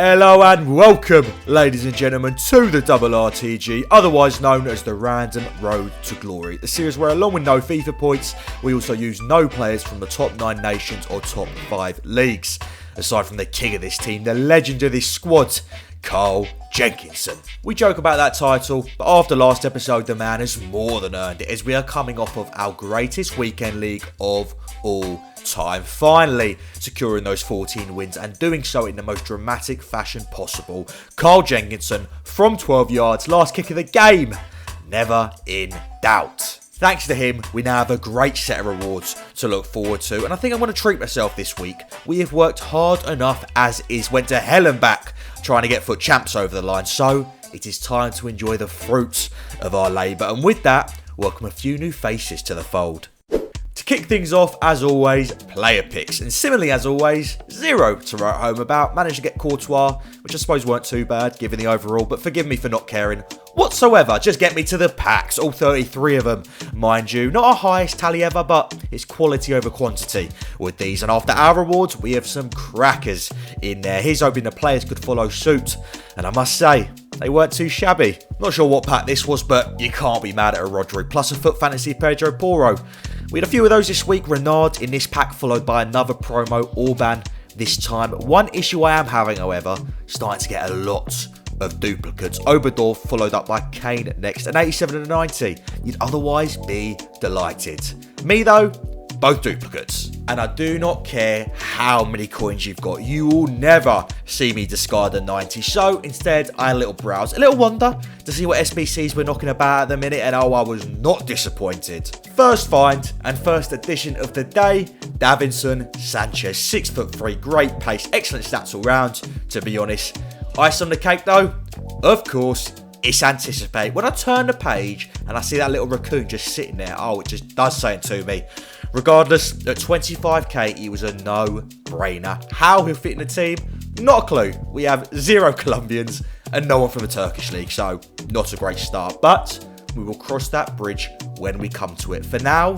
Hello and welcome, ladies and gentlemen, to the RRTG, otherwise known as the Random Road to Glory. The series where, along with no FIFA points, we also use no players from the top 9 nations or top 5 leagues. Aside from the king of this team, the legend of this squad, Carl Jenkinson. We joke about that title, but after last episode, the man has more than earned it, as we are coming off of our greatest weekend league of all time, finally securing those 14 wins and doing so in the most dramatic fashion possible. Carl Jenkinson from 12 yards, last kick of the game, never in doubt. Thanks to him, we now have a great set of rewards to look forward to, and I think I'm going to treat myself this week. We have worked hard enough as is, went to hell and back trying to get FUT Champs over the line, so it is time to enjoy the fruits of our labour, and with that, welcome a few new faces to the fold. To kick things off, as always, player picks, and similarly as always, 0 to write home about. Managed to get Courtois, which I suppose weren't too bad given the overall, but forgive me for not caring whatsoever. Just get me to the packs, all 33 of them, mind you. Not our highest tally ever, but it's quality over quantity with these. And after our rewards, we have some crackers in there. Here's hoping the players could follow suit, and I must say, they weren't too shabby. Not sure what pack this was, but you can't be mad at a Rodri, plus a FUT Fantasy Pedro Porro. We had a few of those this week. Renard in this pack, followed by another promo, Orban this time. One issue I am having, however, starting to get a lot of duplicates. Oberdorf followed up by Kane next, an 87 and a 90. You'd otherwise be delighted. Me though, both duplicates. And I do not care how many coins you've got, you will never see me discard a 90. So instead, I had a little browse, a little wonder to see what SBCs we're knocking about at the minute, and oh, I was not disappointed. First find and first edition of the day, Davinson Sanchez, 6'3", great pace, excellent stats all round, to be honest. Ice on the cake though, of course, it's Anticipate. When I turn the page and I see that little raccoon just sitting there, oh, it just does something to me. Regardless, at 25k, he was a no-brainer. How he'll fit in the team, not a clue. We have 0 Colombians and no one from the Turkish league, so not a great start. But we will cross that bridge when we come to it. For now,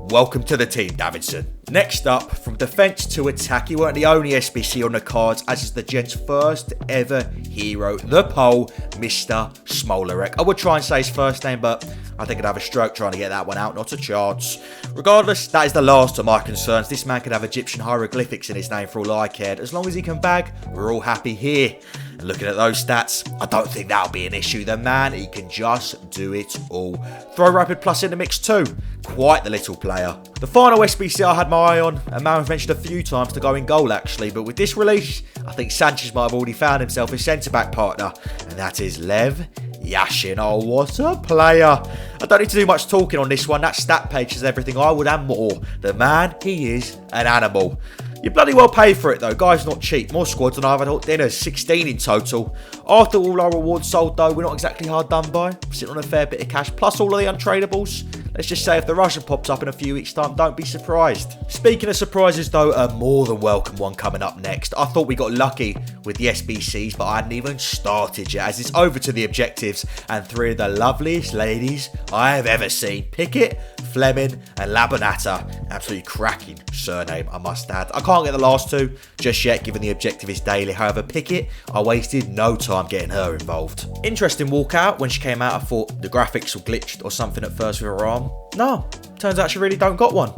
welcome to the team, Davidson. Next up, from defence to attack, he weren't the only SBC on the cards, as is the gent's first ever hero, the Pole, Mr. Smolarek. I would try and say his first name, but I think I'd have a stroke trying to get that one out, not a chance. Regardless, that is the last of my concerns. This man could have Egyptian hieroglyphics in his name for all I cared. As long as he can bag, we're all happy here. And looking at those stats, I don't think that'll be an issue. The man, he can just do it all. Throw Rapid Plus in the mix too. Quite the little player. The final SBC I had my eye on, a man I've mentioned a few times to go in goal actually, but with this release, I think Sanchez might have already found himself a centre-back partner, and that is Lev Yashin. Oh, what a player. I don't need to do much talking on this one. That stat page says everything I would and more. The man, he is an animal. You're bloody well paid for it though. Guy's not cheap. More squads than I've had at dinners. 16 in total. After all our rewards sold though, we're not exactly hard done by. We're sitting on a fair bit of cash, plus all of the untradables. Let's just say if the Russian pops up in a few weeks' time, don't be surprised. Speaking of surprises though, a more than welcome one coming up next. I thought we got lucky with the SBCs, but I hadn't even started yet, as it's over to the objectives, and 3 of the loveliest ladies I have ever seen. Pickett, Fleming and Labonata. Absolutely cracking surname, I must add. I can't get the last 2 just yet, given the objective is daily. However, Pickett, I wasted no time getting her involved. Interesting walkout. When she came out, I thought the graphics were glitched or something at first with her arm. No, turns out she really don't got one.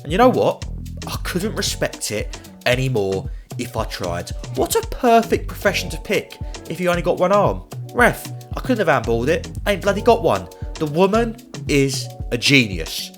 And you know what? I couldn't respect it anymore if I tried. What a perfect profession to pick if you only got one arm. Ref, I couldn't have handballed it. I ain't bloody got one. The woman is a genius.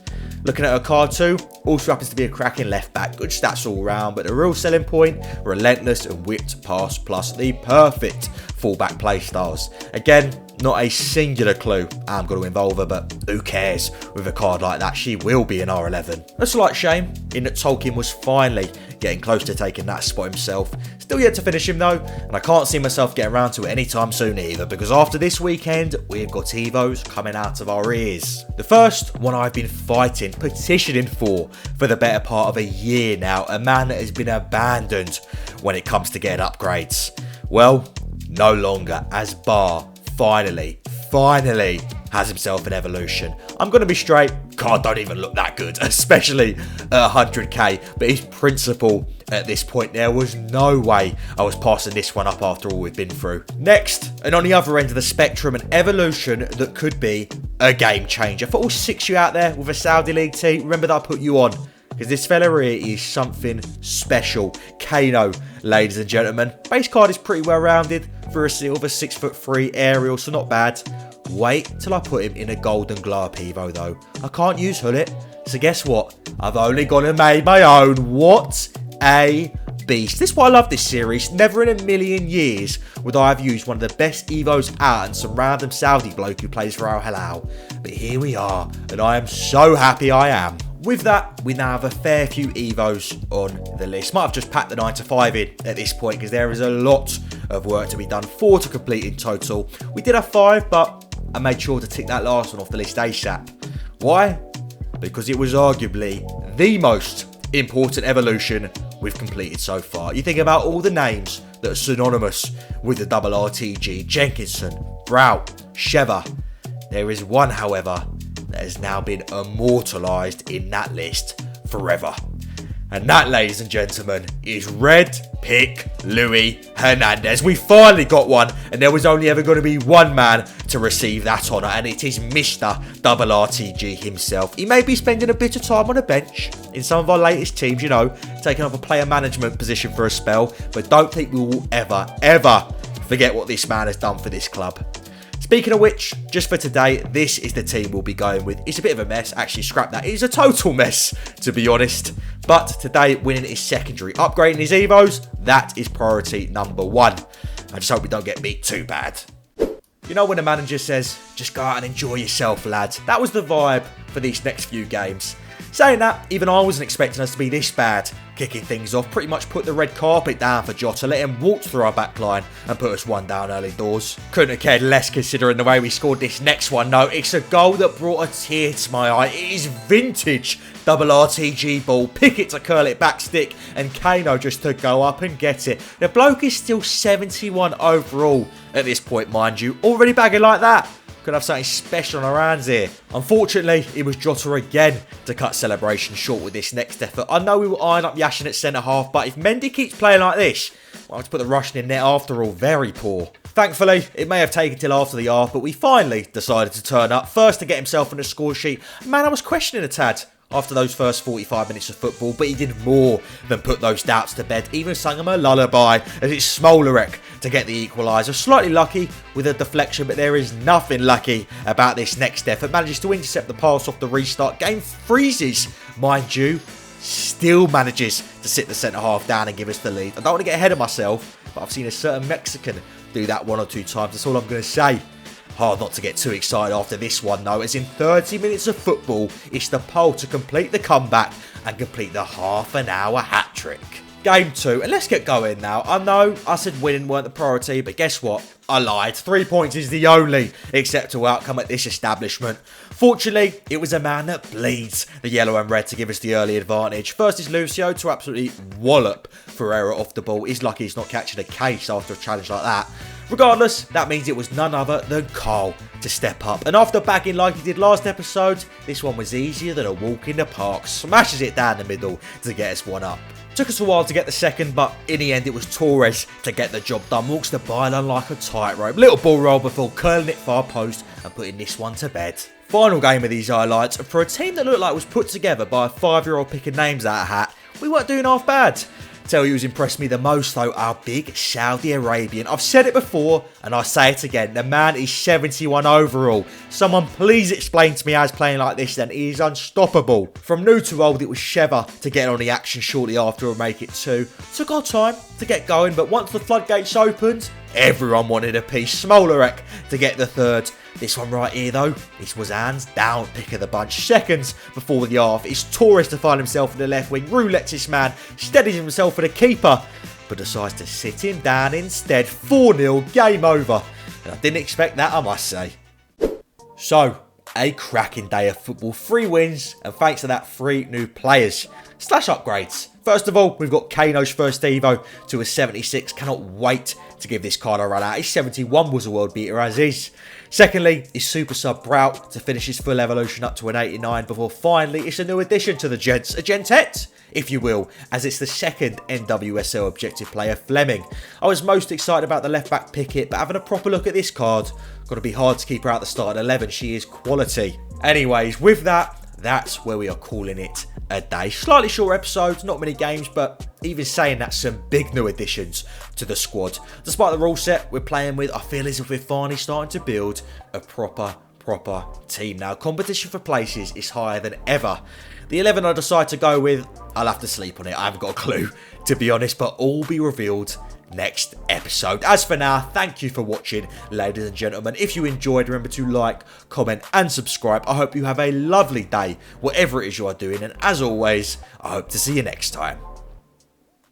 Looking at her card too, also happens to be a cracking left back. Good stats all round, but the real selling point, relentless and whipped pass plus the perfect fullback play styles. Again, not a singular clue I'm going to involve her, but who cares? With a card like that, she will be an R11. A slight shame in that Tolkien was finally getting close to taking that spot himself. Still yet to finish him though, and I can't see myself getting around to it anytime soon either, because after this weekend, we've got Evos coming out of our ears. The first one I've been fighting, petitioning for the better part of a year now, a man that has been abandoned when it comes to getting upgrades. Well, no longer, as Bar finally has himself an evolution. I'm going to be straight, card don't even look that good, especially at 100k, but his principle at this point, there was no way I was passing this one up after all we've been through. Next, and on the other end of the spectrum, an evolution that could be a game changer. For all 6 of you out there with a Saudi League tee, remember that I put you on, because this fella here is something special. Kano, ladies and gentlemen. Base card is pretty well rounded for a silver 6'3" aerial, so not bad. Wait till I put him in a golden glow Evo though. I can't use Hullet, so guess what? I've only gone and made my own. What a beast. This is why I love this series. Never in a million years would I have used one of the best Evos out and some random Saudi bloke who plays for Al Hilal. But here we are, and I am so happy I am. With that, we now have a fair few Evos on the list. Might have just packed the 9 to 5 in at this point because there is a lot of work to be done. 4 to complete in total. We did have 5, but I made sure to tick that last one off the list ASAP. Why? Because it was arguably the most important evolution we've completed so far. You think about all the names that are synonymous with the RRTG. Jenkinson, Brout, Sheva. There is one, however, that has now been immortalised in that list forever. And that, ladies and gentlemen, is Red Pick Louis Hernandez. We finally got one, and there was only ever going to be one man to receive that honour, and it is Mr. RRTG himself. He may be spending a bit of time on a bench in some of our latest teams, you know, taking up a player management position for a spell, but don't think we will ever forget what this man has done for this club. Speaking of which, just for today, this is the team we'll be going with. It's a bit of a mess. Actually, scrap that. It is a total mess, to be honest. But today, winning is secondary. Upgrading his Evos, that is priority number 1. I just hope we don't get beat too bad. You know when the manager says, just go out and enjoy yourself, lads. That was the vibe for these next few games. Saying that, even I wasn't expecting us to be this bad. Kicking things off, pretty much put the red carpet down for Jota, let him walk through our back line and put us one down early doors. Couldn't have cared less considering the way we scored this next one. No, it's a goal that brought a tear to my eye. It is vintage RRTG ball. Pickett to curl it back stick and Kano just to go up and get it. The bloke is still 71 overall at this point, mind you. Already bagging like that. Could have something special on our hands here. Unfortunately, it was Jota again to cut celebration short with this next effort. I know we will iron up Yashin at centre-half, but if Mendy keeps playing like this, we'll have to put the Russian in net after all. Very poor. Thankfully, it may have taken till after the half, but we finally decided to turn up. First to get himself on the score sheet. Man, I was questioning a tad after those first 45 minutes of football, but he did more than put those doubts to bed. Even sung him a lullaby as it's Smolarek to get the equaliser. Slightly lucky with a deflection, but there is nothing lucky about this next effort. Manages to intercept the pass off the restart. Game freezes, mind you. Still manages to sit the centre-half down and give us the lead. I don't want to get ahead of myself, but I've seen a certain Mexican do that 1 or 2 times. That's all I'm going to say. Hard not to get too excited after this one though, as in 30 minutes of football, it's the pole to complete the comeback and complete the half-an-hour hat-trick. Game 2, and let's get going now. I know I said winning weren't the priority, but guess what? I lied. 3 points is the only acceptable outcome at this establishment. Fortunately, it was a man that bleeds the yellow and red to give us the early advantage. First is Lucio to absolutely wallop Ferreira off the ball. He's lucky he's not catching a case after a challenge like that. Regardless, that means it was none other than Carl to step up. And after bagging like he did last episode, this one was easier than a walk in the park. Smashes it down the middle to get us one up. Took us a while to get the second, but in the end it was Torres to get the job done. Walks the byline like a tightrope. Little ball roll before curling it far post and putting this one to bed. Final game of these highlights. For a team that looked like it was put together by a 5-year-old picking names out of a hat, we weren't doing half bad. Tell you who's impressed me the most though, our big Saudi Arabian. I've said it before and I say it again, the man is 71 overall. Someone please explain to me how he's playing like this then. He is unstoppable. From new to old, it was Sheva to get on the action shortly after and make it 2. Took our time to get going, but once the floodgates opened, everyone wanted a piece. Smolarek to get the 3rd. This one right here though, this was hands down pick of the bunch. Seconds before the half, it's Torres to find himself in the left wing. Roulettes this man, steadies himself for the keeper, but decides to sit him down instead. 4-0, game over. And I didn't expect that, I must say. So, a cracking day of football. 3 wins, and thanks to that 3 new players / upgrades. First of all, we've got Kano's first Evo to a 76. Cannot wait to give this card a run out. His 71 was a world beater as is. Secondly, is Super Sub Braut to finish his full evolution up to an 89 before finally it's a new addition to the Gents, a Gentet, if you will, as it's the second NWSL objective player, Fleming. I was most excited about the left back Pickett, but having a proper look at this card, got to be hard to keep her out the starting 11. She is quality. Anyways, with that, that's where we are calling it a day. Slightly short episodes, not many games, but even saying that, some big new additions to the squad. Despite the rule set we're playing with, I feel as if we're finally starting to build a proper team now. Competition for places is higher than ever. The 11 I decide to go with, I'll have to sleep on it. I haven't got a clue, to be honest, but all be revealed next episode. As for now, thank you for watching, ladies and gentlemen. If you enjoyed, remember to like, comment and subscribe. I hope you have a lovely day, whatever it is you are doing, and as always, I hope to see you next time.